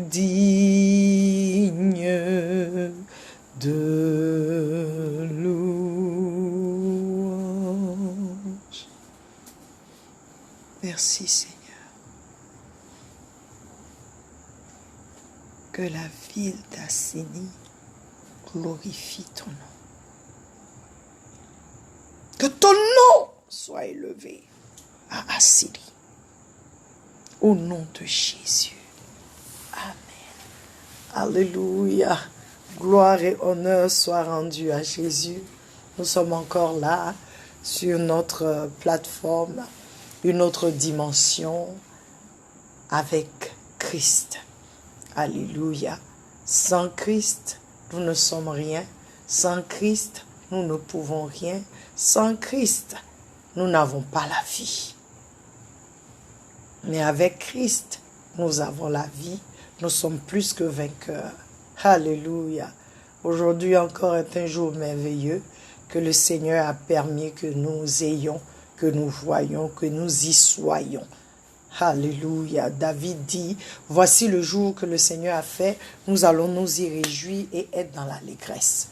digne de louange. Merci Seigneur. Que la ville d'Assini glorifie ton nom. Que ton nom soit élevé à Assini. Au nom de Jésus. Amen. Alléluia. Gloire et honneur soient rendus à Jésus. Nous sommes encore là sur notre plateforme, une autre dimension avec Christ. Alléluia. Sans Christ, nous ne sommes rien. Sans Christ, nous ne pouvons rien. Sans Christ, nous n'avons pas la vie. Mais avec Christ, nous avons la vie. Nous sommes plus que vainqueurs. Alléluia. Aujourd'hui encore est un jour merveilleux que le Seigneur a permis que nous ayons, que nous voyions, que nous y soyons. Alléluia. David dit, voici le jour que le Seigneur a fait, nous allons nous y réjouir et être dans l'allégresse.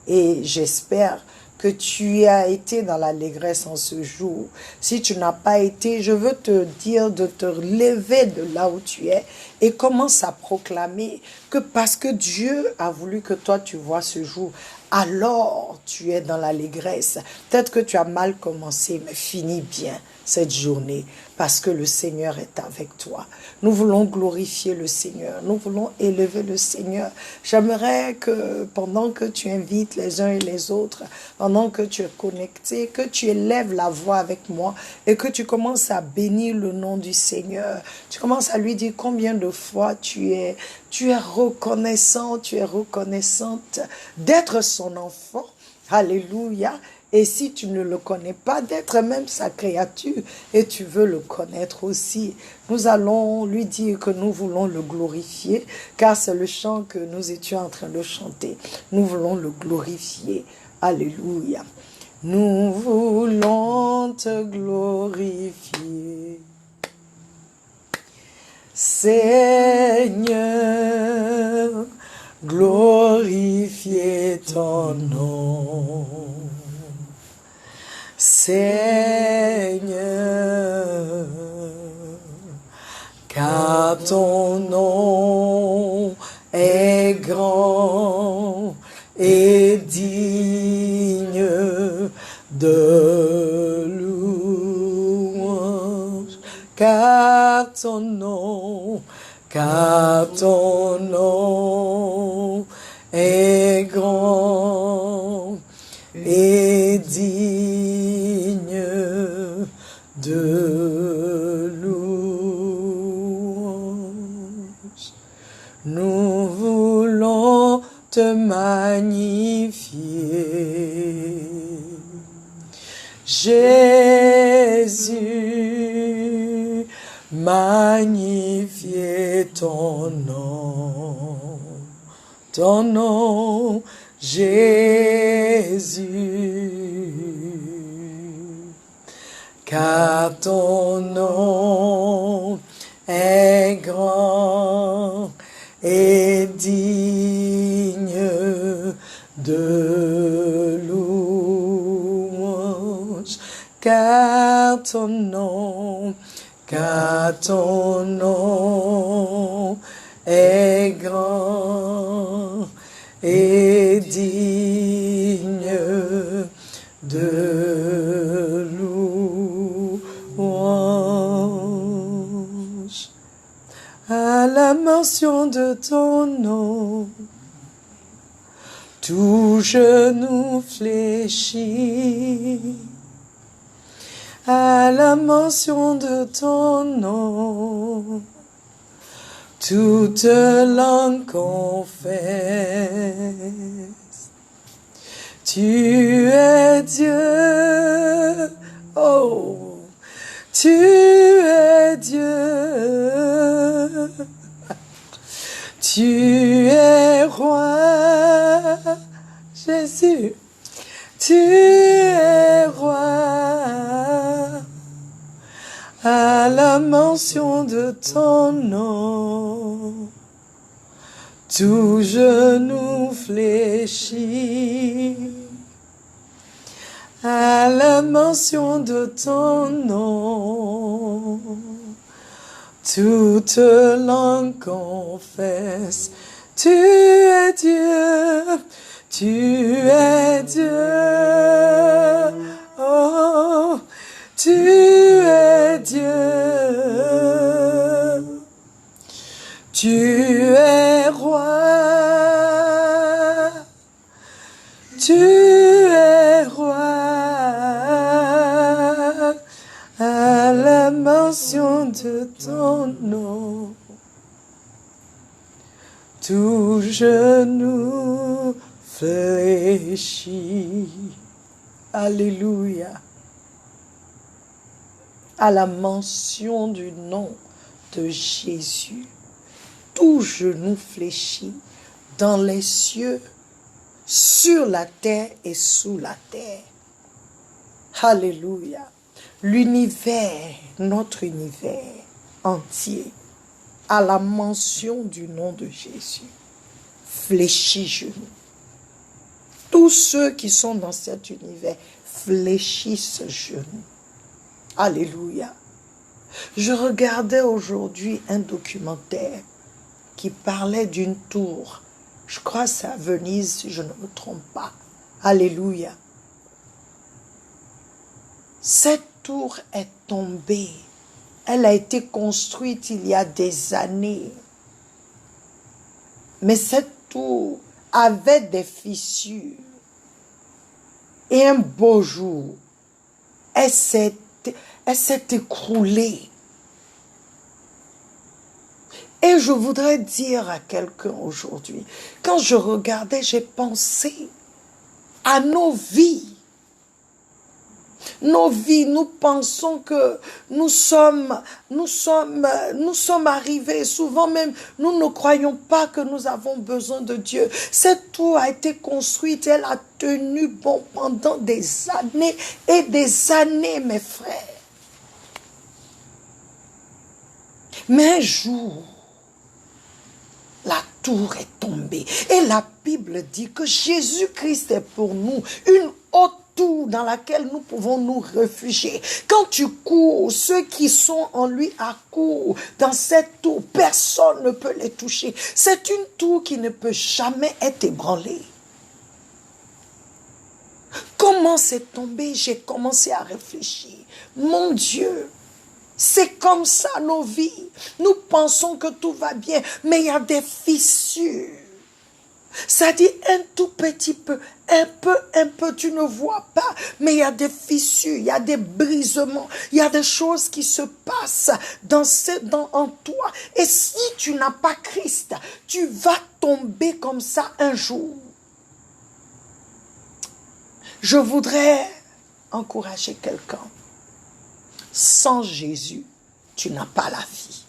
Et j'espère que tu as été dans l'allégresse en ce jour. Si tu n'as pas été, je veux te dire de te lever de là où tu es et commence à proclamer que parce que Dieu a voulu que toi tu vois ce jour, alors tu es dans l'allégresse. Peut-être que tu as mal commencé, mais finis bien cette journée parce que le Seigneur est avec toi. Nous voulons glorifier le Seigneur. Nous voulons élever le Seigneur. J'aimerais que pendant que tu invites les uns et les autres, pendant que tu es connecté, que tu élèves la voix avec moi et que tu commences à bénir le nom du Seigneur. Tu commences à lui dire combien de fois tu es reconnaissant, tu es reconnaissante d'être son enfant. Alléluia. Et si tu ne le connais pas, d'être même sa créature et tu veux le connaître aussi, nous allons lui dire que nous voulons le glorifier, car c'est le chant que nous étions en train de chanter. Nous voulons le glorifier. Alléluia. Nous voulons te glorifier. Seigneur, glorifier ton nom. Seigneur, car ton nom est grand et digne de louange, car ton nom est grand et digne de louange. Nous voulons te magnifier. Jésus, magnifier ton nom, Jésus, car ton nom est grand et digne de louange, car ton nom est grand et digne de louange. À la mention de ton nom, tout genou fléchit. À la mention de ton nom, toute langue confesse. Tu es Dieu, oh, tu es Dieu. Tu es roi, Jésus. Tu es roi. À la mention de ton nom, tout genou fléchit à la mention de ton nom. Toute langue confesse, tu es Dieu, tu es Dieu, oh, tu es Dieu, tu es roi, tu es roi, à la mention de ton nom. Tout genou fléchit. Alléluia. À la mention du nom de Jésus, tout genou fléchit dans les cieux, sur la terre et sous la terre. Alléluia. L'univers, notre univers entier, à la mention du nom de Jésus, fléchit genoux. Tous ceux qui sont dans cet univers fléchissent genoux. Alléluia. Je regardais aujourd'hui un documentaire qui parlait d'une tour. Je crois que c'est à Venise, si je ne me trompe pas. Alléluia. Cette tour est tombée. Elle a été construite il y a des années. Mais cette tour avait des fissures. Et un beau jour, elle s'est écroulée. Et je voudrais dire à quelqu'un aujourd'hui, quand je regardais, j'ai pensé à nos vies. Nos vies, nous pensons que nous sommes arrivés, souvent même, nous ne croyons pas que nous avons besoin de Dieu. Cette tour a été construite, elle a tenu bon pendant des années et des années, mes frères. Mais un jour, la tour est tombée. Et la Bible dit que Jésus-Christ est pour nous une haute tour dans laquelle nous pouvons nous réfugier. Quand tu cours, ceux qui sont en lui accourent dans cette tour. Personne ne peut les toucher. C'est une tour qui ne peut jamais être ébranlée. Comment c'est tombé? J'ai commencé à réfléchir. Mon Dieu, c'est comme ça nos vies. Nous pensons que tout va bien, mais il y a des fissures. Ça dit un tout petit peu, un peu, tu ne vois pas, mais il y a des fissures, il y a des brisements, il y a des choses qui se passent en toi. Et si tu n'as pas Christ, tu vas tomber comme ça un jour. Je voudrais encourager quelqu'un. Sans Jésus, tu n'as pas la vie.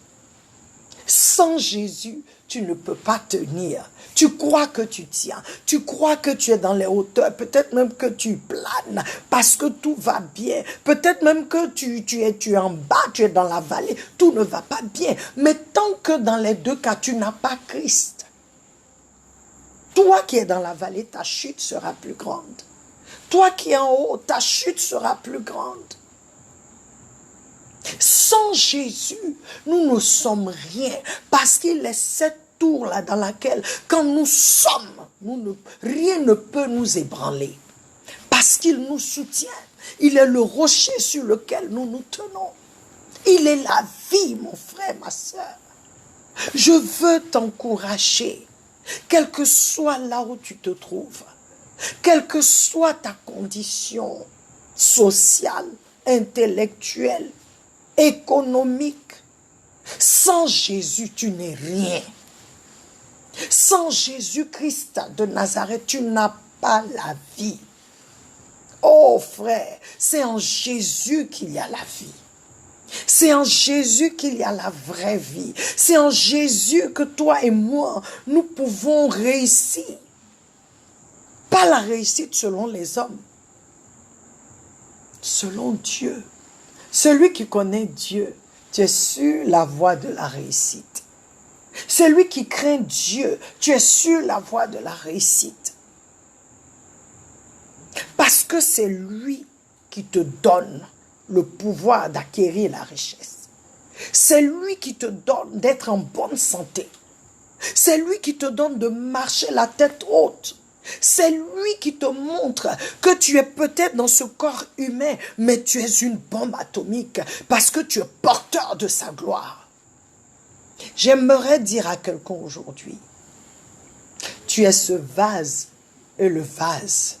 Sans Jésus, tu ne peux pas tenir. Tu crois que tu tiens. Tu crois que tu es dans les hauteurs. Peut-être même que tu planes parce que tout va bien. Peut-être même que tu es en bas, tu es dans la vallée. Tout ne va pas bien. Mais tant que dans les deux cas, tu n'as pas Christ, toi qui es dans la vallée, ta chute sera plus grande. Toi qui es en haut, ta chute sera plus grande. Sans Jésus, nous ne sommes rien, parce qu'il est cette tour-là dans laquelle, quand nous sommes, rien ne peut nous ébranler, parce qu'il nous soutient. Il est le rocher sur lequel nous nous tenons. Il est la vie, mon frère, ma soeur. Je veux t'encourager, quel que soit là où tu te trouves, quelle que soit ta condition sociale, intellectuelle, économique. Sans Jésus, tu n'es rien. Sans Jésus-Christ de Nazareth, tu n'as pas la vie. Oh frère, c'est en Jésus qu'il y a la vie. C'est en Jésus qu'il y a la vraie vie. C'est en Jésus que toi et moi, nous pouvons réussir. Pas la réussite selon les hommes, selon Dieu. Celui qui connaît Dieu, tu es sur la voie de la réussite. Celui qui craint Dieu, tu es sur la voie de la réussite. Parce que c'est lui qui te donne le pouvoir d'acquérir la richesse. C'est lui qui te donne d'être en bonne santé. C'est lui qui te donne de marcher la tête haute. C'est lui qui te montre que tu es peut-être dans ce corps humain, mais tu es une bombe atomique parce que tu es porteur de sa gloire. J'aimerais dire à quelqu'un aujourd'hui, tu es ce vase et le vase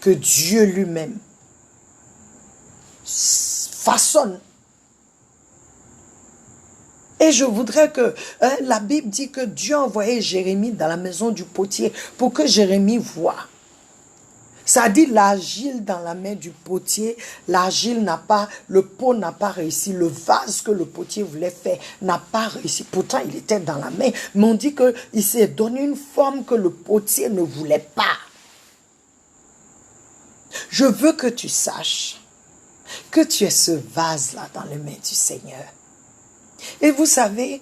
que Dieu lui-même façonne. Et je voudrais que, la Bible dit que Dieu a envoyé Jérémie dans la maison du potier pour que Jérémie voie. Ça dit l'argile dans la main du potier, l'argile n'a pas, le pot n'a pas réussi, le vase que le potier voulait faire n'a pas réussi. Pourtant, il était dans la main, mais on dit qu'il s'est donné une forme que le potier ne voulait pas. Je veux que tu saches que tu es ce vase-là dans les mains du Seigneur. Et vous savez,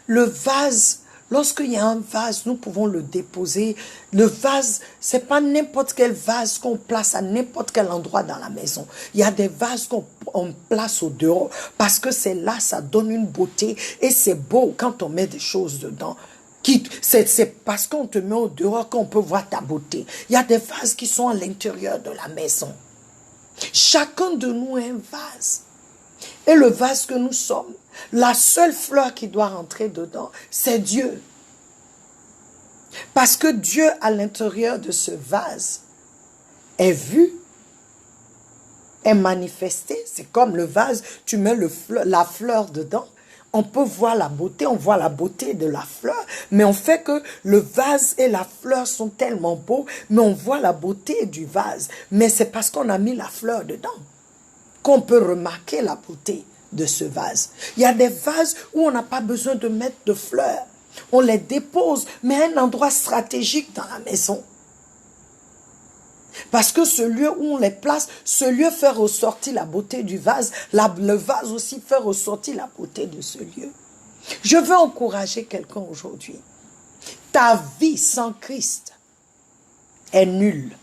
le vase, lorsqu'il y a un vase, nous pouvons le déposer. Le vase, c'est pas n'importe quel vase qu'on place à n'importe quel endroit dans la maison. Il y a des vases qu'on place au dehors parce que c'est là, ça donne une beauté et c'est beau quand on met des choses dedans. C'est parce qu'on te met au dehors qu'on peut voir ta beauté. Il y a des vases qui sont à l'intérieur de la maison. Chacun de nous est un vase. Et le vase que nous sommes, la seule fleur qui doit rentrer dedans, c'est Dieu. Parce que Dieu, à l'intérieur de ce vase, est vu, est manifesté. C'est comme le vase, tu mets la fleur dedans. On peut voir la beauté, on voit la beauté de la fleur, mais on fait que le vase et la fleur sont tellement beaux, mais on voit la beauté du vase. Mais c'est parce qu'on a mis la fleur dedans qu'on peut remarquer la beauté de ce vase. Il y a des vases où on n'a pas besoin de mettre de fleurs. On les dépose, mais à un endroit stratégique dans la maison. Parce que ce lieu où on les place, ce lieu fait ressortir la beauté du vase. Le vase aussi fait ressortir la beauté de ce lieu. Je veux encourager quelqu'un aujourd'hui. Ta vie sans Christ est nulle.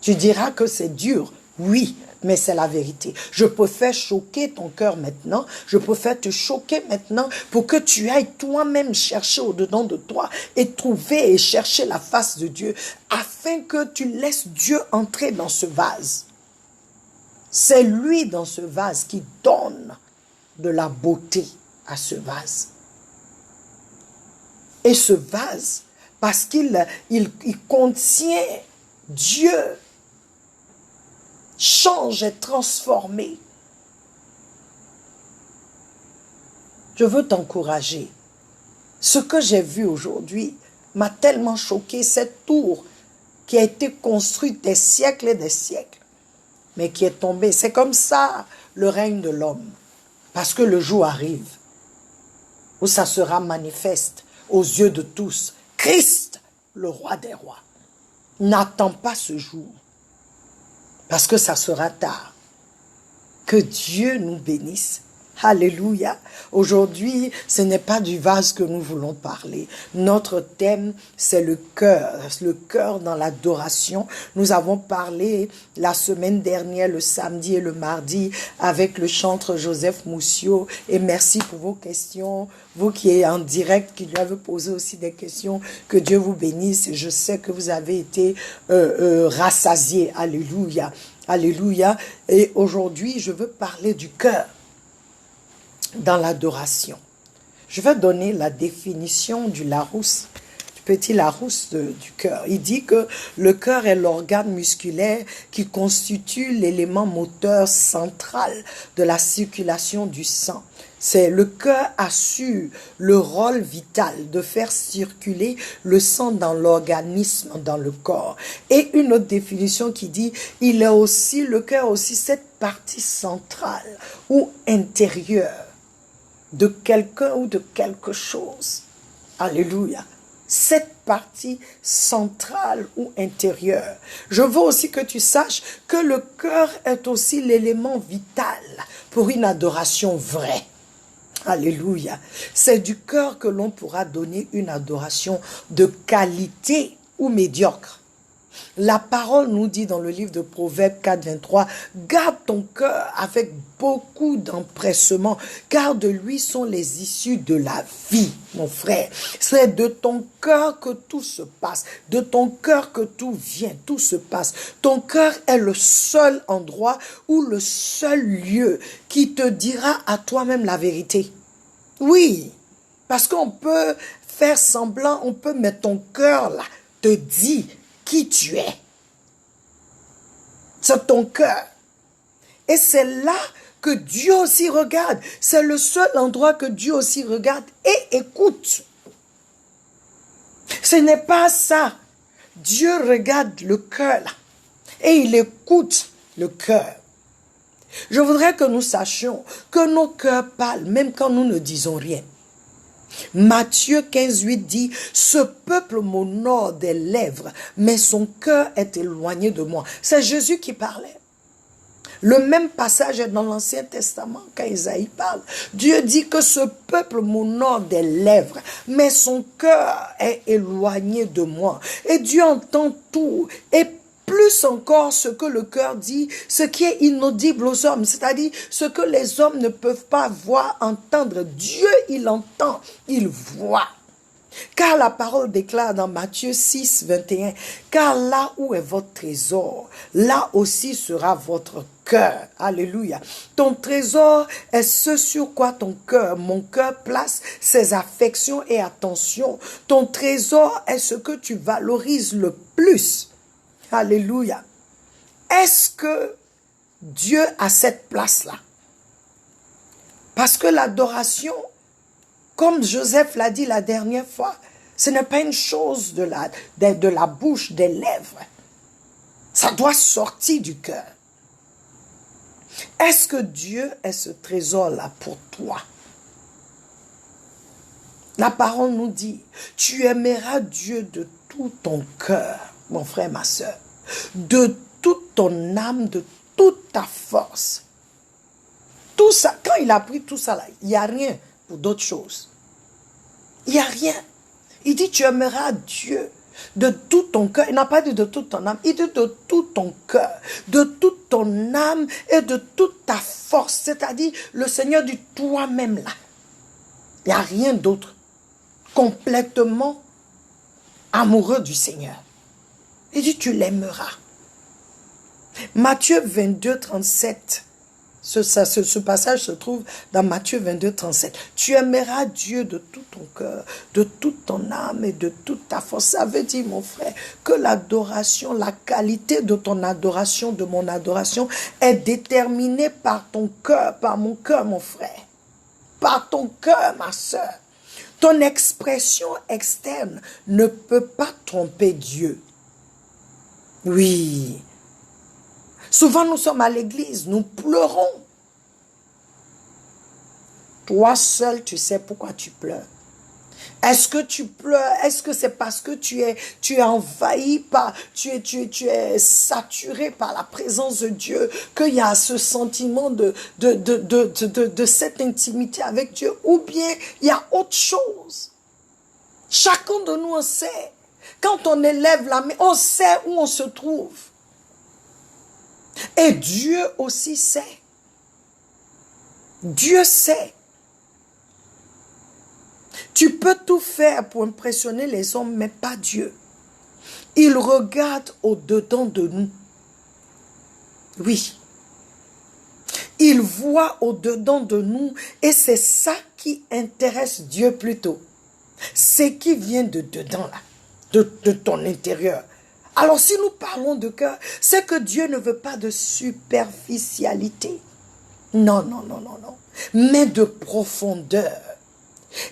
Tu diras que c'est dur. Oui, mais c'est la vérité. Je préfère choquer ton cœur maintenant. Je préfère te choquer maintenant pour que tu ailles toi-même chercher au-dedans de toi et trouver et chercher la face de Dieu afin que tu laisses Dieu entrer dans ce vase. C'est lui dans ce vase qui donne de la beauté à ce vase. Et ce vase, parce qu'il contient Dieu, change et transformé. Je veux t'encourager. Ce que j'ai vu aujourd'hui m'a tellement choqué, cette tour qui a été construite des siècles et des siècles, mais qui est tombée. C'est comme ça le règne de l'homme. Parce que le jour arrive où ça sera manifeste aux yeux de tous. Christ, le roi des rois. N'attends pas ce jour. Parce que ça sera tard. Que Dieu nous bénisse. Alléluia. Aujourd'hui, ce n'est pas du vase que nous voulons parler. Notre thème, c'est le cœur dans l'adoration. Nous avons parlé la semaine dernière, le samedi et le mardi, avec le chantre Joseph Moussio. Et merci pour vos questions. Vous qui êtes en direct, qui lui avez posé aussi des questions, que Dieu vous bénisse. Je sais que vous avez été rassasiés. Alléluia. Alléluia. Et aujourd'hui, je veux parler du cœur dans l'adoration. Je vais donner la définition du Larousse, du petit Larousse du cœur. Il dit que le cœur est l'organe musculaire qui constitue l'élément moteur central de la circulation du sang. C'est le cœur assure le rôle vital de faire circuler le sang dans l'organisme, dans le corps. Et une autre définition qui dit, le cœur aussi cette partie centrale ou intérieure de quelqu'un ou de quelque chose. Alléluia. Cette partie centrale ou intérieure. Je veux aussi que tu saches que le cœur est aussi l'élément vital pour une adoration vraie. Alléluia. C'est du cœur que l'on pourra donner une adoration de qualité ou médiocre. La parole nous dit dans le livre de Proverbes 4, 23, garde ton cœur avec beaucoup d'empressement, car de lui sont les issues de la vie, mon frère. C'est de ton cœur que tout se passe, de ton cœur que tout vient, tout se passe. Ton cœur est le seul endroit ou le seul lieu qui te dira à toi-même la vérité. Oui, parce qu'on peut faire semblant, on peut mettre ton cœur là, te dit qui tu es. C'est ton cœur. Et c'est là que Dieu aussi regarde. C'est le seul endroit que Dieu aussi regarde et écoute. Ce n'est pas ça. Dieu regarde le cœur là, et il écoute le cœur. Je voudrais que nous sachions que nos cœurs parlent même quand nous ne disons rien. Matthieu 15, 8 dit, « Ce peuple m'honore des lèvres, mais son cœur est éloigné de moi. » C'est Jésus qui parlait. Le même passage est dans l'Ancien Testament quand Isaïe parle. Dieu dit que ce peuple m'honore des lèvres, mais son cœur est éloigné de moi. Et Dieu entend tout et plus encore ce que le cœur dit, ce qui est inaudible aux hommes, c'est-à-dire ce que les hommes ne peuvent pas voir, entendre. Dieu, il entend, il voit. Car la parole déclare dans Matthieu 6, 21, « Car là où est votre trésor, là aussi sera votre cœur. » Alléluia. Ton trésor est ce sur quoi ton cœur, mon cœur place ses affections et attentions. Ton trésor est ce que tu valorises le plus. Alléluia. Est-ce que Dieu a cette place-là? Parce que l'adoration, comme Joseph l'a dit la dernière fois, ce n'est pas une chose de la bouche, des lèvres. Ça doit sortir du cœur. Est-ce que Dieu est ce trésor-là pour toi? La parole nous dit, tu aimeras Dieu de tout ton cœur, mon frère, ma soeur, de toute ton âme, de toute ta force. Tout ça, quand il a pris tout ça là, il n'y a rien pour d'autres choses. Il n'y a rien. Il dit, tu aimeras Dieu de tout ton cœur. Il n'a pas dit de toute ton âme. Il dit de tout ton cœur, de toute ton âme et de toute ta force. C'est-à-dire, le Seigneur dit toi-même là. Il n'y a rien d'autre. Complètement amoureux du Seigneur. Il dit, tu l'aimeras. Matthieu 22, 37. Ce passage se trouve dans Matthieu 22, 37. Tu aimeras Dieu de tout ton cœur, de toute ton âme et de toute ta force. Ça veut dire, mon frère, que l'adoration, la qualité de ton adoration, de mon adoration, est déterminée par ton cœur, par mon cœur, mon frère. Par ton cœur, ma soeur. Ton expression externe ne peut pas tromper Dieu. Oui. Souvent, nous sommes à l'église, nous pleurons. Toi seul, tu sais pourquoi tu pleures. Est-ce que tu pleures? Est-ce que c'est parce que tu es envahi par, tu es saturé par la présence de Dieu, qu'il y a ce sentiment de cette intimité avec Dieu? Ou bien il y a autre chose? Chacun de nous en sait. Quand on élève la main, on sait où on se trouve. Et Dieu aussi sait. Dieu sait. Tu peux tout faire pour impressionner les hommes, mais pas Dieu. Il regarde au-dedans de nous. Oui. Il voit au-dedans de nous et c'est ça qui intéresse Dieu plutôt. C'est qui vient de dedans là, de ton intérieur. Alors si nous parlons de cœur, c'est que Dieu ne veut pas de superficialité. Non, non, non, non, non. Mais de profondeur.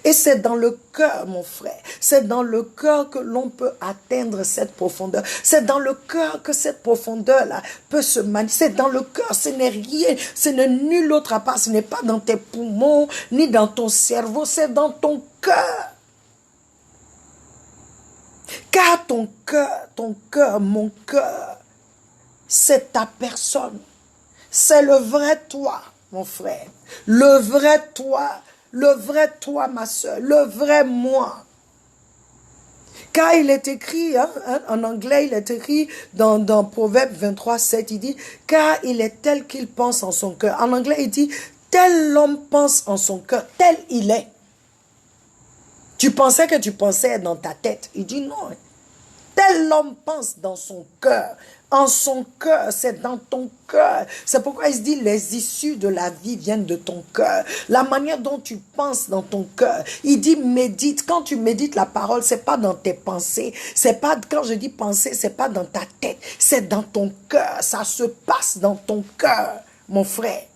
Et c'est dans le cœur, mon frère. C'est dans le cœur que l'on peut atteindre cette profondeur. C'est dans le cœur que cette profondeur-là peut se manifester. C'est dans le cœur, ce n'est rien, ce n'est nul autre à part. Ce n'est pas dans tes poumons, ni dans ton cerveau, c'est dans ton cœur. Car ton cœur, mon cœur, c'est ta personne. C'est le vrai toi, mon frère. Le vrai toi le vrai toi, ma soeur, le vrai moi. Car il est écrit, en anglais, il est écrit dans Proverbe 23, 7, il dit, car il est tel qu'il pense en son cœur. En anglais, il dit, tel l'homme pense en son cœur, tel il est. Tu pensais que tu pensais dans ta tête. Il dit non. Tel l'homme pense dans son cœur. En son cœur, c'est dans ton cœur. C'est pourquoi il se dit les issues de la vie viennent de ton cœur. La manière dont tu penses dans ton cœur. Il dit médite. Quand tu médites la parole, c'est pas dans tes pensées. C'est pas, quand je dis penser, c'est pas dans ta tête. C'est dans ton cœur. Ça se passe dans ton cœur, mon frère.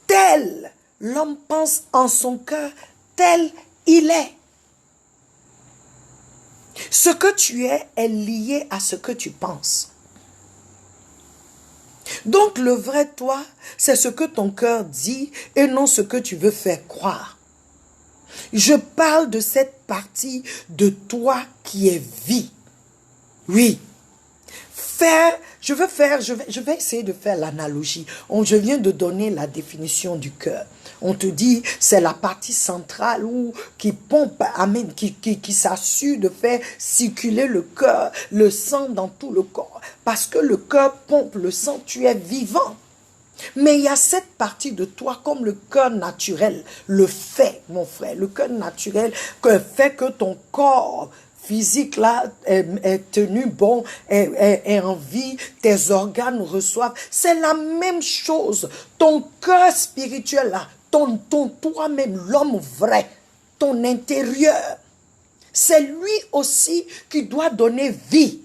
Tel l'homme pense en son cœur, tel il est. Ce que tu es lié à ce que tu penses. Donc le vrai toi, c'est ce que ton cœur dit et non ce que tu veux faire croire. Je parle de cette partie de toi qui est vie. Oui. Je vais essayer de faire l'analogie. Je viens de donner la définition du cœur. On te dit, c'est la partie centrale qui pompe, amen, qui s'assure de faire circuler le cœur, le sang dans tout le corps. Parce que le cœur pompe le sang, tu es vivant. Mais il y a cette partie de toi, comme le cœur naturel le fait, mon frère. Le cœur naturel fait que ton corps physique là est tenu bon, est en vie, tes organes reçoivent. C'est la même chose. Ton cœur spirituel là, ton toi-même, l'homme vrai, ton intérieur, c'est lui aussi qui doit donner vie.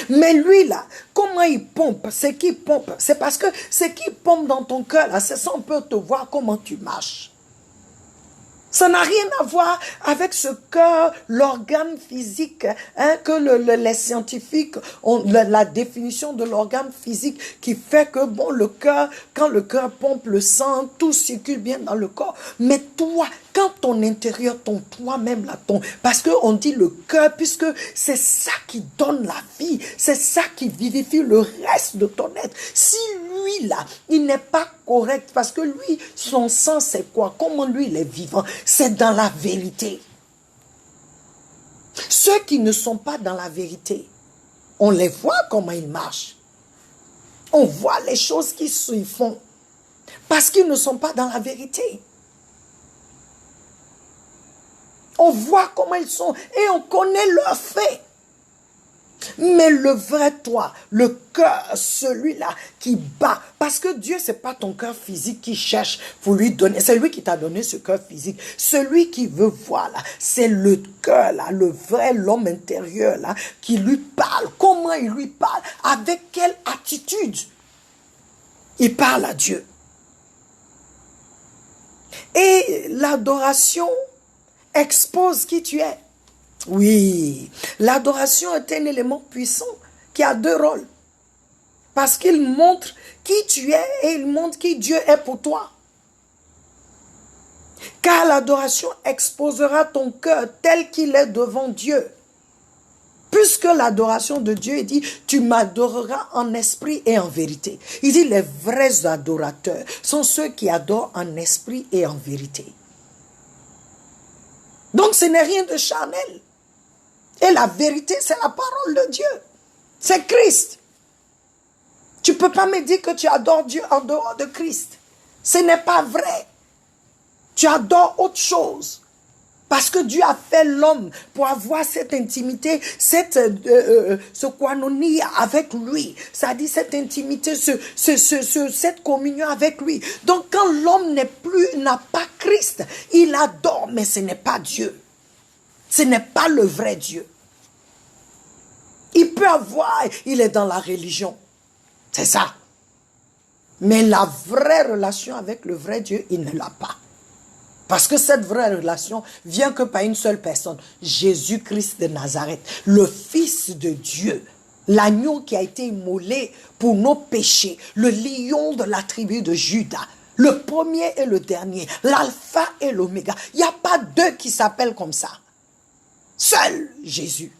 Mais lui là, comment il pompe? C'est qui pompe? C'est parce que c'est qui pompe dans ton cœur là, c'est ça, on peut te voir comment tu marches. Ça n'a rien à voir avec ce cœur, l'organe physique, que les scientifiques ont la définition de l'organe physique qui fait que, bon, le cœur, quand le cœur pompe le sang, tout circule bien dans le corps. Mais toi, quand ton intérieur, ton toi-même, là, parce qu'on dit le cœur, puisque c'est ça qui donne la vie, c'est ça qui vivifie le reste de ton être. Si lui, là, il n'est pas correct, parce que lui, son sang, c'est quoi? Comment lui, il est vivant? C'est dans la vérité. Ceux qui ne sont pas dans la vérité, on les voit comment ils marchent. On voit les choses qu'ils font. Parce qu'ils ne sont pas dans la vérité. On voit comment ils sont et on connaît leurs faits. Mais le vrai toi, le cœur, celui-là qui bat, parce que Dieu, c'est pas ton cœur physique qui cherche pour lui donner, c'est lui qui t'a donné ce cœur physique. Celui qui veut voir là, c'est le cœur là, le vrai, l'homme intérieur là, qui lui parle. Comment il lui parle? Avec quelle attitude il parle à Dieu? Et l'adoration expose qui tu es. Oui, l'adoration est un élément puissant qui a deux rôles. Parce qu'il montre qui tu es et il montre qui Dieu est pour toi. Car l'adoration exposera ton cœur tel qu'il est devant Dieu. Puisque l'adoration de Dieu, il dit, tu m'adoreras en esprit et en vérité. Il dit, les vrais adorateurs sont ceux qui adorent en esprit et en vérité. Donc ce n'est rien de charnel. Et la vérité, c'est la parole de Dieu. C'est Christ. Tu ne peux pas me dire que tu adores Dieu en dehors de Christ. Ce n'est pas vrai. Tu adores autre chose. Parce que Dieu a fait l'homme pour avoir cette intimité, ce koinonia avec lui. Ça dit cette intimité, cette communion avec lui. Donc quand l'homme n'a pas Christ, il adore, mais ce n'est pas Dieu. Ce n'est pas le vrai Dieu. Il peut avoir, il est dans la religion. C'est ça. Mais la vraie relation avec le vrai Dieu, il ne l'a pas. Parce que cette vraie relation vient que par une seule personne, Jésus-Christ de Nazareth, le Fils de Dieu, l'agneau qui a été immolé pour nos péchés, le lion de la tribu de Juda, le premier et le dernier, l'alpha et l'oméga. Il n'y a pas deux qui s'appellent comme ça. Seul Jésus.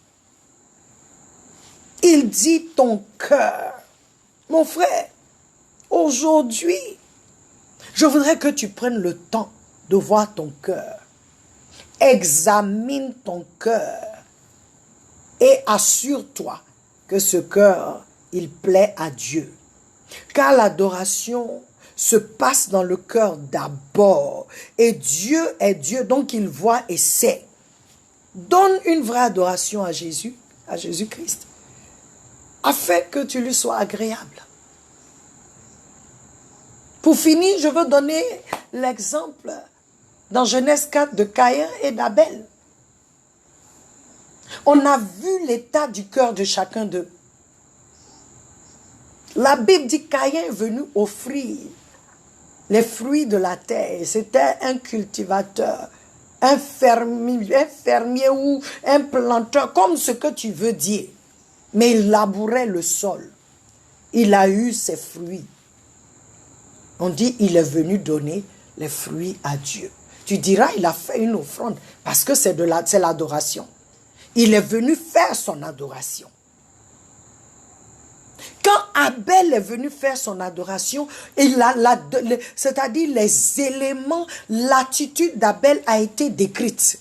Il dit ton cœur. Mon frère, aujourd'hui, Je voudrais que tu prennes le temps de voir ton cœur. Examine ton cœur et assure-toi que ce cœur, il plaît à Dieu. Car l'adoration se passe dans le cœur d'abord. Et Dieu est Dieu, donc il voit et sait. Donne une vraie adoration à Jésus, à Jésus-Christ, afin que tu lui sois agréable. Pour finir, je veux donner l'exemple dans Genèse 4 de Caïn et d'Abel. On a vu l'état du cœur de chacun d'eux. La Bible dit que Caïn est venu offrir les fruits de la terre. C'était un cultivateur, un fermier ou un planteur, comme ce que tu veux dire. Mais il labourait le sol. Il a eu ses fruits. On dit il est venu donner les fruits à Dieu. Tu diras il a fait une offrande parce que c'est l'adoration. Il est venu faire son adoration. Quand Abel est venu faire son adoration, c'est-à-dire les éléments, l'attitude d'Abel a été décrite.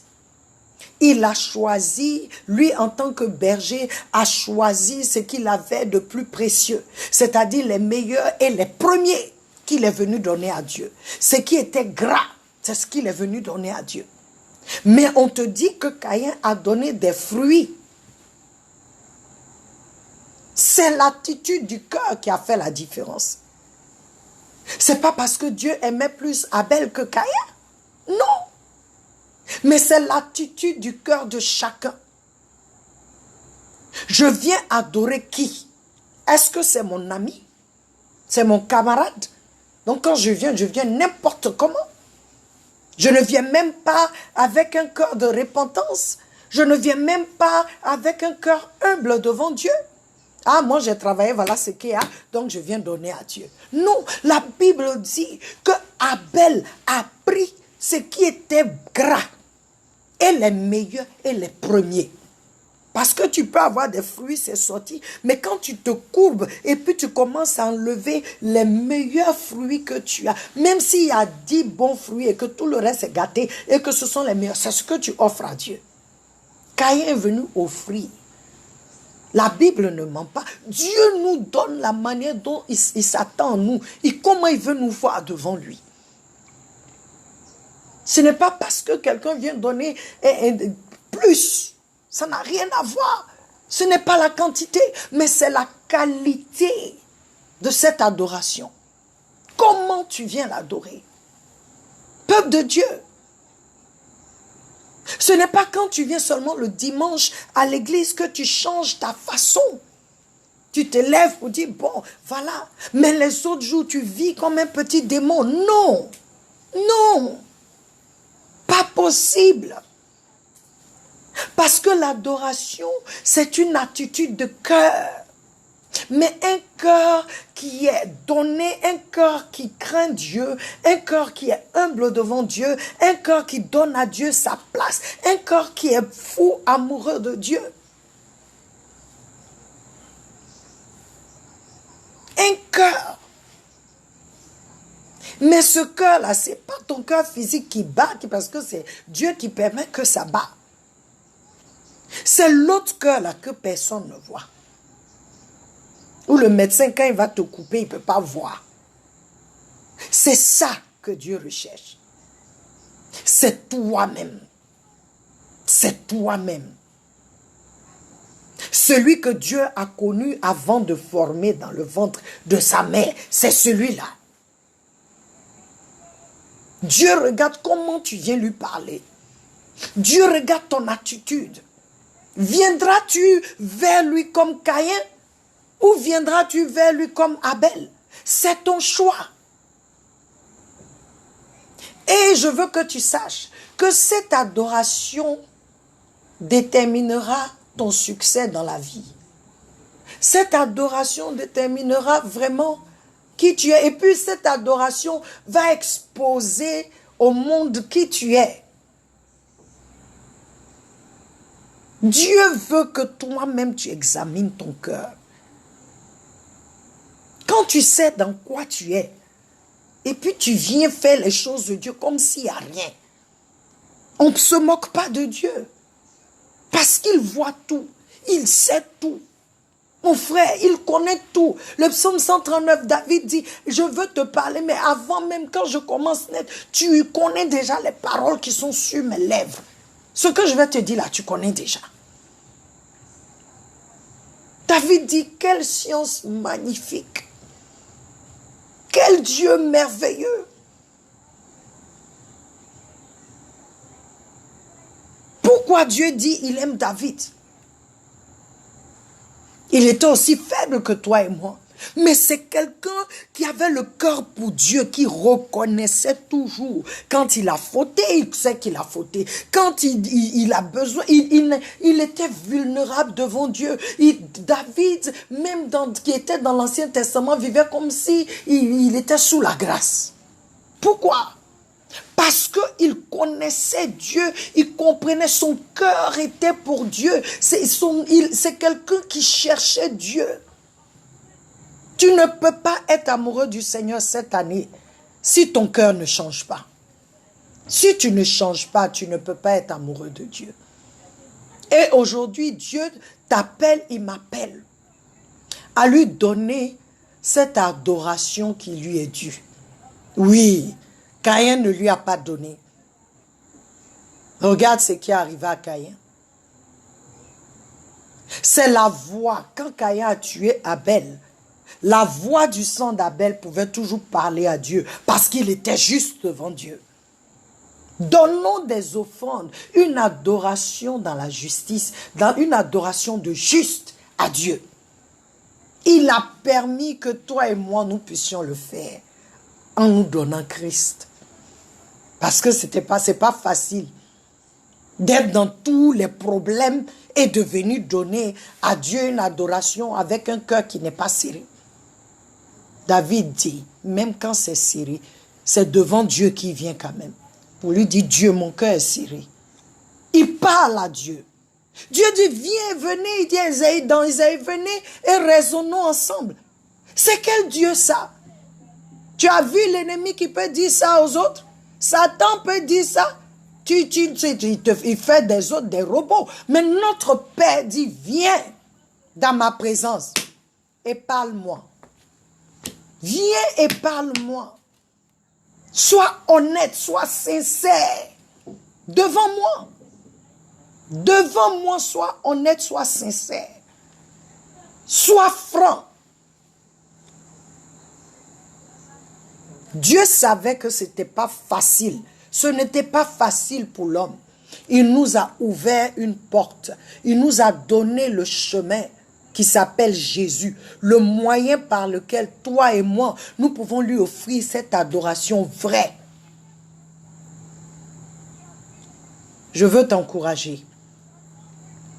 Il a choisi, lui en tant que berger, a choisi ce qu'il avait de plus précieux, c'est-à-dire les meilleurs et les premiers qu'il est venu donner à Dieu. Ce qui était gras, c'est ce qu'il est venu donner à Dieu. Mais on te dit que Caïn a donné des fruits. C'est l'attitude du cœur qui a fait la différence. C'est pas parce que Dieu aimait plus Abel que Caïn. Non. Mais c'est l'attitude du cœur de chacun. Je viens adorer qui? Est-ce que c'est mon ami? C'est mon camarade? Donc quand je viens n'importe comment. Je ne viens même pas avec un cœur de repentance. Je ne viens même pas avec un cœur humble devant Dieu. Ah, moi j'ai travaillé, voilà ce qu'il y a, donc je viens donner à Dieu. Non, la Bible dit que Abel a pris ce qui était gras, et les meilleurs et les premiers. Parce que tu peux avoir des fruits, c'est sorti, mais quand tu te courbes et puis tu commences à enlever les meilleurs fruits que tu as, même s'il y a 10 bons fruits et que tout le reste est gâté et que ce sont les meilleurs, c'est ce que tu offres à Dieu. Caïn est venu offrir. La Bible ne ment pas. Dieu nous donne la manière dont il s'attend à nous et comment il veut nous voir devant lui. Ce n'est pas parce que quelqu'un vient donner plus. Ça n'a rien à voir. Ce n'est pas la quantité, mais c'est la qualité de cette adoration. Comment tu viens l'adorer? Peuple de Dieu. Ce n'est pas quand tu viens seulement le dimanche à l'église que tu changes ta façon. Tu te lèves pour dire, bon, voilà. Mais les autres jours, tu vis comme un petit démon. Non. Non. Pas possible. Parce que l'adoration, c'est une attitude de cœur. Mais un cœur qui est donné, un cœur qui craint Dieu, un cœur qui est humble devant Dieu, un cœur qui donne à Dieu sa place, un cœur qui est fou, amoureux de Dieu. Un cœur. Mais ce cœur-là, ce n'est pas ton cœur physique qui bat, parce que c'est Dieu qui permet que ça bat. C'est l'autre cœur-là que personne ne voit. Ou le médecin, quand il va te couper, il ne peut pas voir. C'est ça que Dieu recherche. C'est toi-même. C'est toi-même. Celui que Dieu a connu avant de former dans le ventre de sa mère, c'est celui-là. Dieu regarde comment tu viens lui parler. Dieu regarde ton attitude. Viendras-tu vers lui comme Caïn? Ou viendras-tu vers lui comme Abel? C'est ton choix. Et je veux que tu saches que cette adoration déterminera ton succès dans la vie. Cette adoration déterminera vraiment qui tu es. Et puis cette adoration va exposer au monde qui tu es. Dieu veut que toi-même tu examines ton cœur. Quand tu sais dans quoi tu es, Et puis tu viens faire les choses de Dieu comme s'il n'y a rien. On ne se moque pas de Dieu. Parce qu'il voit tout. Il sait tout. Mon frère, il connaît tout. Le psaume 139, David dit, je veux te parler, mais avant même quand je commence net, tu connais déjà les paroles qui sont sur mes lèvres. Ce que je vais te dire là, tu connais déjà. David dit, quelle science magnifique. Quel Dieu merveilleux. Pourquoi Dieu dit, il aime David? Il était aussi faible que toi et moi. Mais c'est quelqu'un qui avait le cœur pour Dieu, qui reconnaissait toujours. Quand il a fauté, il sait qu'il a fauté. Quand il a besoin, il était vulnérable devant Dieu. David, même qui était dans l'Ancien Testament, vivait comme si il était sous la grâce. Pourquoi? Parce qu'il connaissait Dieu, il comprenait, son cœur était pour Dieu. C'est quelqu'un qui cherchait Dieu. Tu ne peux pas être amoureux du Seigneur cette année si ton cœur ne change pas. Si tu ne changes pas, tu ne peux pas être amoureux de Dieu. Et aujourd'hui, Dieu t'appelle, il m'appelle à lui donner cette adoration qui lui est due. Oui, Caïn ne lui a pas donné. Regarde ce qui est arrivé à Caïn. C'est la voix. Quand Caïn a tué Abel, la voix du sang d'Abel pouvait toujours parler à Dieu parce qu'il était juste devant Dieu. Donnons des offrandes, une adoration dans la justice, dans une adoration de juste à Dieu. Il a permis que toi et moi, nous puissions le faire en nous donnant Christ. Parce que c'est pas facile d'être dans tous les problèmes et de venir donner à Dieu une adoration avec un cœur qui n'est pas serré. David dit, même quand c'est serré, c'est devant Dieu qu'il vient quand même. Pour lui dire, Dieu, mon cœur est serré. Il parle à Dieu. Dieu dit, viens, venez, il dit à Isaïe, dans Isaïe, venez et raisonnons ensemble. C'est quel Dieu ça? Tu as vu l'ennemi qui peut dire ça aux autres? Satan peut dire ça. Il fait des autres des robots. Mais notre Père dit, viens dans ma présence et parle-moi. Viens et parle-moi. Sois honnête, sois sincère. Devant moi. Devant moi, sois honnête, sois sincère. Sois franc. Dieu savait que ce n'était pas facile. Ce n'était pas facile pour l'homme. Il nous a ouvert une porte. Il nous a donné le chemin qui s'appelle Jésus. Le moyen par lequel toi et moi, nous pouvons lui offrir cette adoration vraie. Je veux t'encourager.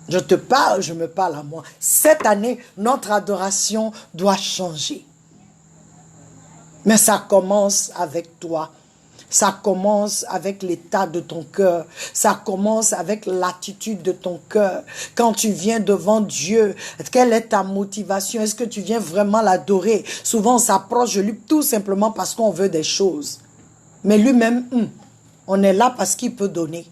Je te parle, je me parle à moi. Cette année, notre adoration doit changer. Mais ça commence avec toi. Ça commence avec l'état de ton cœur. Ça commence avec l'attitude de ton cœur. Quand tu viens devant Dieu, quelle est ta motivation? Est-ce que tu viens vraiment l'adorer? Souvent, on s'approche de lui tout simplement parce qu'on veut des choses. Mais lui-même, on est là parce qu'il peut donner.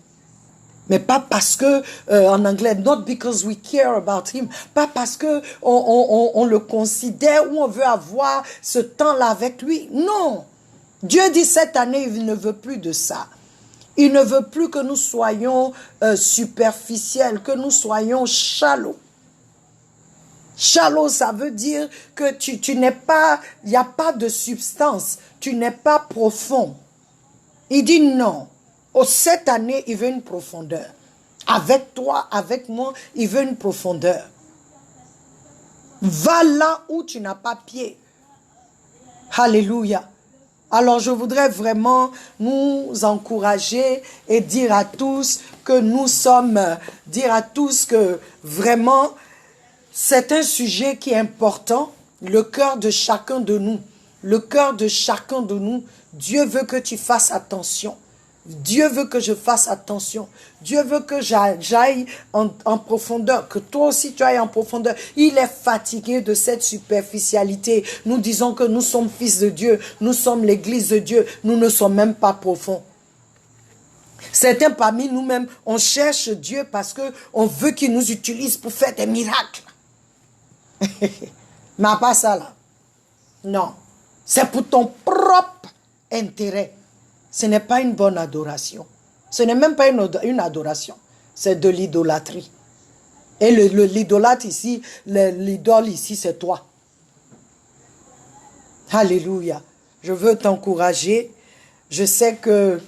Mais pas parce que, en anglais, not because we care about him, pas parce que on le considère ou on veut avoir ce temps-là avec lui. Non. Dieu dit cette année, il ne veut plus de ça. Il ne veut plus que nous soyons superficiels, que nous soyons shallow. Shallow, ça veut dire que tu n'es pas, il n'y a pas de substance, tu n'es pas profond. Il dit non. Cette année, il veut une profondeur. Avec toi, avec moi, il veut une profondeur. Va là où tu n'as pas pied. Alléluia. Alors, je voudrais vraiment nous encourager et dire à tous que nous sommes, dire à tous que vraiment, c'est un sujet qui est important, le cœur de chacun de nous. Le cœur de chacun de nous, Dieu veut que tu fasses attention. Dieu veut que je fasse attention. Dieu veut que j'aille en profondeur, que toi aussi tu ailles en profondeur. Il est fatigué de cette superficialité. Nous disons que nous sommes fils de Dieu, nous sommes l'église de Dieu, nous ne sommes même pas profonds. Certains parmi nous-mêmes, on cherche Dieu parce qu'on veut qu'il nous utilise pour faire des miracles. Mais pas ça là. Non. C'est pour ton propre intérêt. Ce n'est pas une bonne adoration. Ce n'est même pas une adoration. C'est de l'idolâtrie. Et l'idolâtre ici, l'idole ici, c'est toi. Alléluia. Je veux t'encourager. Je sais que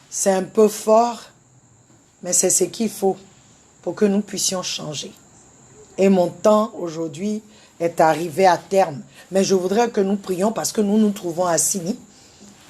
c'est un peu fort, mais c'est ce qu'il faut pour que nous puissions changer. Et mon temps aujourd'hui est arrivé à terme. Mais je voudrais que nous prions parce que nous nous trouvons à Assini.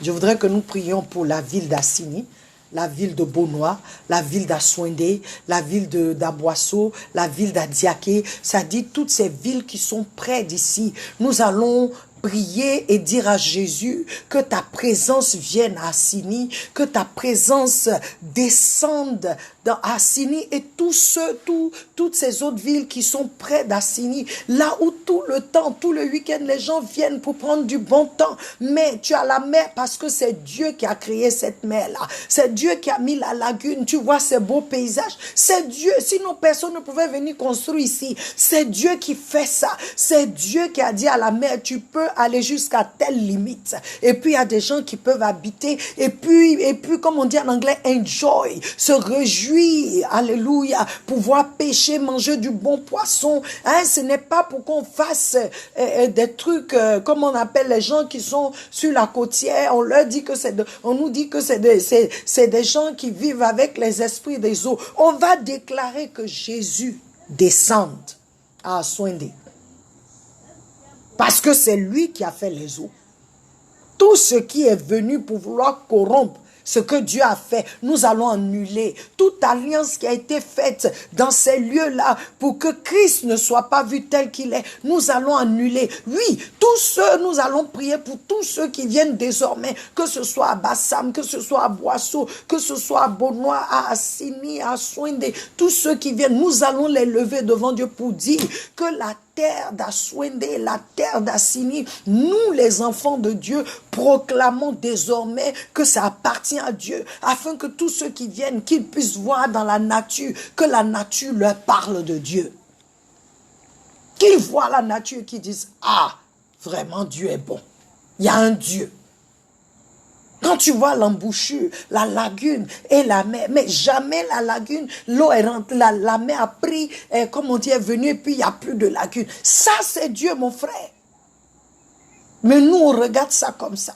Je voudrais que nous prions pour la ville d'Assini, la ville de Bonois, la ville d'Aswende, la ville d'Aboisseau, la ville d'Adiaké. Ça dit toutes ces villes qui sont près d'ici. Nous allons prier et dire à Jésus que ta présence vienne à Assini, que ta présence descende dans Assini et toutes ces autres villes qui sont près d'Assini, là où tout le temps, tout le week-end, les gens viennent pour prendre du bon temps. Mais tu as la mer parce que c'est Dieu qui a créé cette mer-là. C'est Dieu qui a mis la lagune. Tu vois ces beaux paysages. C'est Dieu. Sinon, personne ne pouvait venir construire ici. C'est Dieu qui fait ça. C'est Dieu qui a dit à la mer, tu peux aller jusqu'à telle limite. Et puis, il y a des gens qui peuvent habiter. Et puis, comme on dit en anglais, enjoy, se réjouir. Alléluia. Pouvoir pêcher, manger du bon poisson. Hein, ce n'est pas pour qu'on fasse des trucs, comme on appelle les gens qui sont sur la côtière. On leur dit que on nous dit que c'est des gens qui vivent avec les esprits des eaux. On va déclarer que Jésus descende à Aswende. Parce que c'est lui qui a fait les eaux. Tout ce qui est venu pour vouloir corrompre ce que Dieu a fait, nous allons annuler toute alliance qui a été faite dans ces lieux-là pour que Christ ne soit pas vu tel qu'il est. Nous allons annuler. Oui, nous allons prier pour tous ceux qui viennent désormais, que ce soit à Bassam, que ce soit à Boisseau, que ce soit à Bonois, à Assini, à Aswende, tous ceux qui viennent, nous allons les lever devant Dieu pour dire que la terre d'Aswende, la terre d'Assini, nous les enfants de Dieu proclamons désormais que ça appartient à Dieu, afin que tous ceux qui viennent, qu'ils puissent voir dans la nature, que la nature leur parle de Dieu. Qu'ils voient la nature et qu'ils disent, ah, vraiment Dieu est bon. Il y a un Dieu. Quand tu vois l'embouchure, la lagune et la mer, mais jamais la lagune, l'eau est rentrée, la mer a pris, comme on dit, est venue et puis il n'y a plus de lagune. Ça, c'est Dieu, mon frère. Mais nous, on regarde ça comme ça.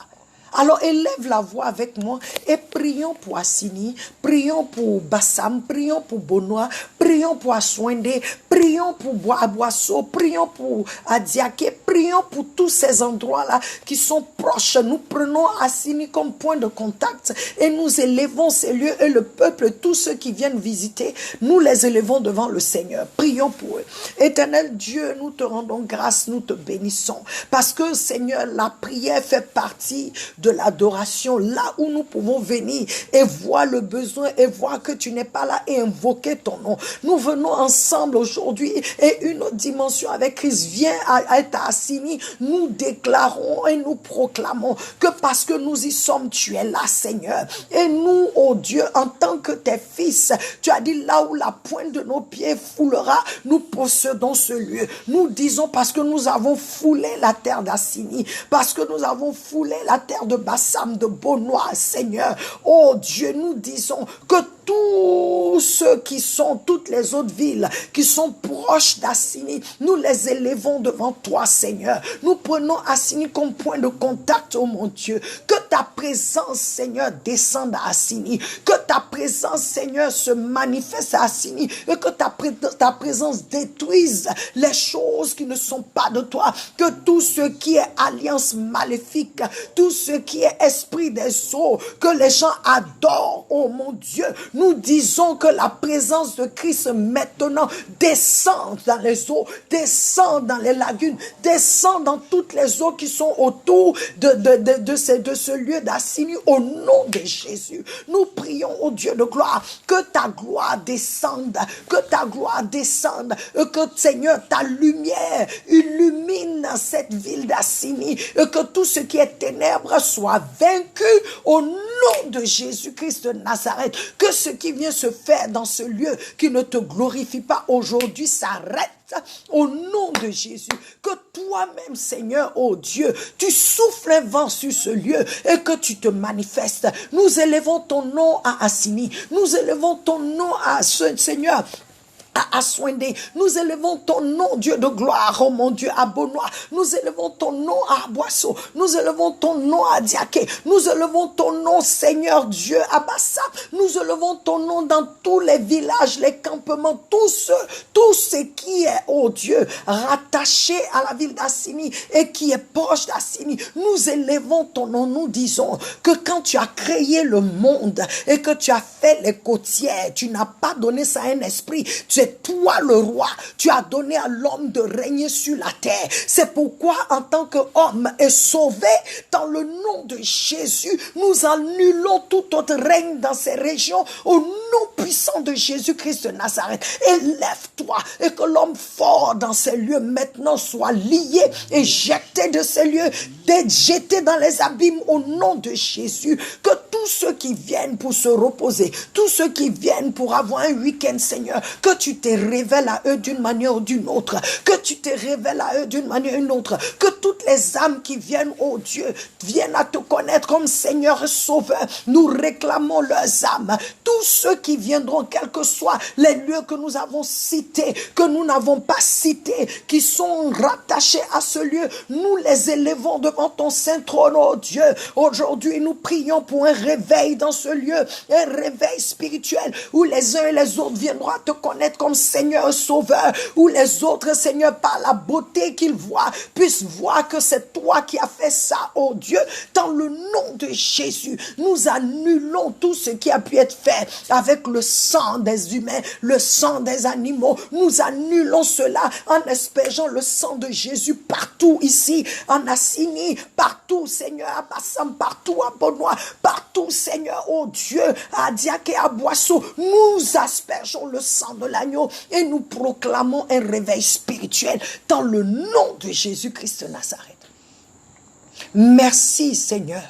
Alors, élève la voix avec moi et prions pour Assini, prions pour Bassam, prions pour Bonois, prions pour Aswende, prions pour Aboisseau, prions pour Adiaké, prions pour tous ces endroits-là qui sont proches. Nous prenons Assini comme point de contact et nous élevons ces lieux et le peuple, tous ceux qui viennent visiter, nous les élevons devant le Seigneur. Prions pour eux. Éternel Dieu, nous te rendons grâce, nous te bénissons parce que, Seigneur, la prière fait partie de l'adoration, là où nous pouvons venir et voir le besoin et voir que tu n'es pas là et invoquer ton nom. Nous venons ensemble aujourd'hui et une autre dimension avec Christ vient à être Assini. Nous déclarons et nous proclamons que parce que nous y sommes, tu es là, Seigneur. Et nous, oh Dieu, en tant que tes fils, tu as dit là où la pointe de nos pieds foulera, nous possédons ce lieu. Nous disons parce que nous avons foulé la terre d'Assini, parce que nous avons foulé la terre de Bassam, de Bonois, Seigneur. Oh Dieu, nous disons que tous ceux qui sont, toutes les autres villes qui sont proches d'Assini, nous les élevons devant toi, Seigneur. Nous prenons Assini comme point de contact, oh mon Dieu. Que ta présence, Seigneur, descende à Assini. Que ta présence, Seigneur, se manifeste à Assini. Et que ta présence détruise les choses qui ne sont pas de toi. Que tout ce qui est alliance maléfique, tout ce qui est esprit des eaux, que les gens adorent, oh mon Dieu. Nous disons que la présence de Christ maintenant descend dans les eaux, descend dans les lagunes, descend dans toutes les eaux qui sont autour de ce lieu d'Assini au nom de Jésus. Nous prions au Dieu de gloire que ta gloire descende, que ta gloire descende, et que Seigneur ta lumière illumine cette ville d'Assini, et que tout ce qui est ténèbres soit vaincu au nom de Jésus-Christ de Nazareth. Que ce qui vient se faire dans ce lieu qui ne te glorifie pas aujourd'hui s'arrête au nom de Jésus. Que toi-même, Seigneur, oh Dieu, tu souffles un vent sur ce lieu et que tu te manifestes. Nous élevons ton nom à Assini. Nous élevons ton nom à ce Seigneur, à Aswende. Nous élevons ton nom, Dieu de gloire, oh mon Dieu, à Bonois. Nous élevons ton nom à Boisseau. Nous élevons ton nom à Diaké. Nous élevons ton nom, Seigneur Dieu, à Bassa. Nous élevons ton nom dans tous les villages, les campements, tout ce qui est, oh Dieu, rattaché à la ville d'Assini et qui est proche d'Assini. Nous élevons ton nom. Nous disons que quand tu as créé le monde et que tu as fait les côtières, tu n'as pas donné ça à un esprit. Tu es toi le roi. Tu as donné à l'homme de régner sur la terre. C'est pourquoi en tant qu'homme est sauvé, dans le nom de Jésus, nous annulons tout autre règne dans ces régions au nom puissant de Jésus-Christ de Nazareth. Élève-toi et que l'homme fort dans ces lieux maintenant soit lié et jeté de ces lieux, jeté dans les abîmes au nom de Jésus. Que tous ceux qui viennent pour se reposer, tous ceux qui viennent pour avoir un week-end, Seigneur, que tu te révèles à eux d'une manière ou d'une autre, que tu te révèles à eux d'une manière ou d'une autre, que toutes les âmes qui viennent, oh Dieu, viennent à te connaître comme Seigneur et Sauveur. Nous réclamons leurs âmes. Tous ceux qui viendront, quels que soient les lieux que nous avons cités, que nous n'avons pas cités, qui sont rattachés à ce lieu, nous les élevons devant ton saint trône, oh Dieu. Aujourd'hui, nous prions pour un réveil dans ce lieu, un réveil spirituel où les uns et les autres viendront à te connaître comme Seigneur et Sauveur, où les autres, Seigneur, par la beauté qu'ils voient, puissent voir que c'est toi qui as fait ça, oh Dieu. Dans le nom de Jésus, nous annulons tout ce qui a pu être fait avec le sang des humains, le sang des animaux. Nous annulons cela en aspergeant le sang de Jésus partout ici, en Assini, partout, Seigneur, à Bassam, partout à Bonois, partout, Seigneur, oh Dieu, à Diaké, à Boisseau. Nous aspergeons le sang de l'agneau et nous proclamons un réveil spirituel dans le nom de Jésus-Christ de Nazareth. Merci, Seigneur,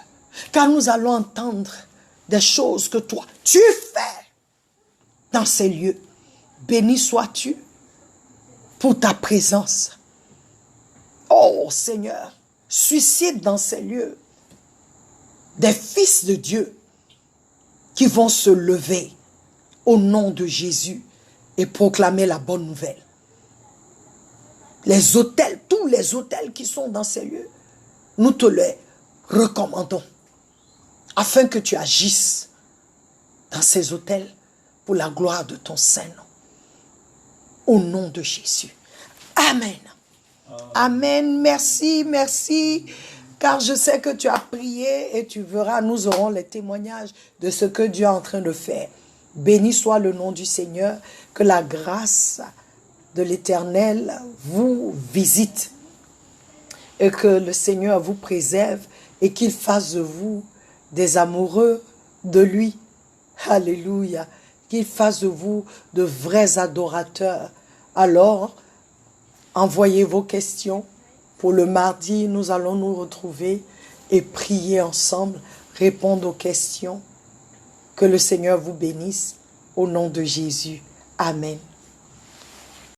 car nous allons entendre des choses que toi, tu fais dans ces lieux. Béni sois-tu pour ta présence. Oh, Seigneur, suscite dans ces lieux des fils de Dieu qui vont se lever au nom de Jésus et proclamer la bonne nouvelle. Les autels, tous les autels qui sont dans ces lieux, nous te les recommandons afin que tu agisses dans ces autels pour la gloire de ton Saint-Nom. Au nom de Jésus. Amen. Amen. Merci, merci. Car je sais que tu as prié et tu verras, nous aurons les témoignages de ce que Dieu est en train de faire. Béni soit le nom du Seigneur. Que la grâce de l'Éternel vous visite. Et que le Seigneur vous préserve et qu'il fasse de vous des amoureux de lui. Alléluia. Qu'il fasse de vous de vrais adorateurs. Alors, envoyez vos questions. Pour le mardi, nous allons nous retrouver et prier ensemble, répondre aux questions. Que le Seigneur vous bénisse au nom de Jésus. Amen.